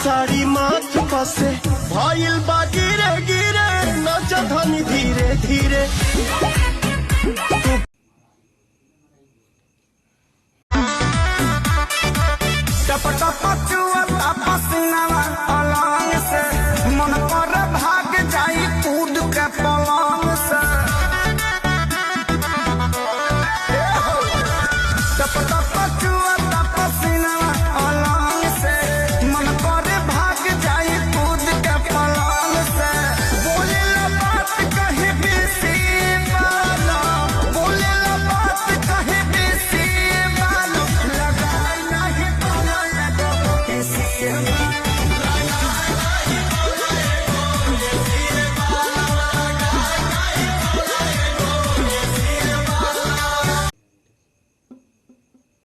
साड़ी माथ पसे भइल बा गिरे गिरे नाच धनी धीरे धीरे। टप टप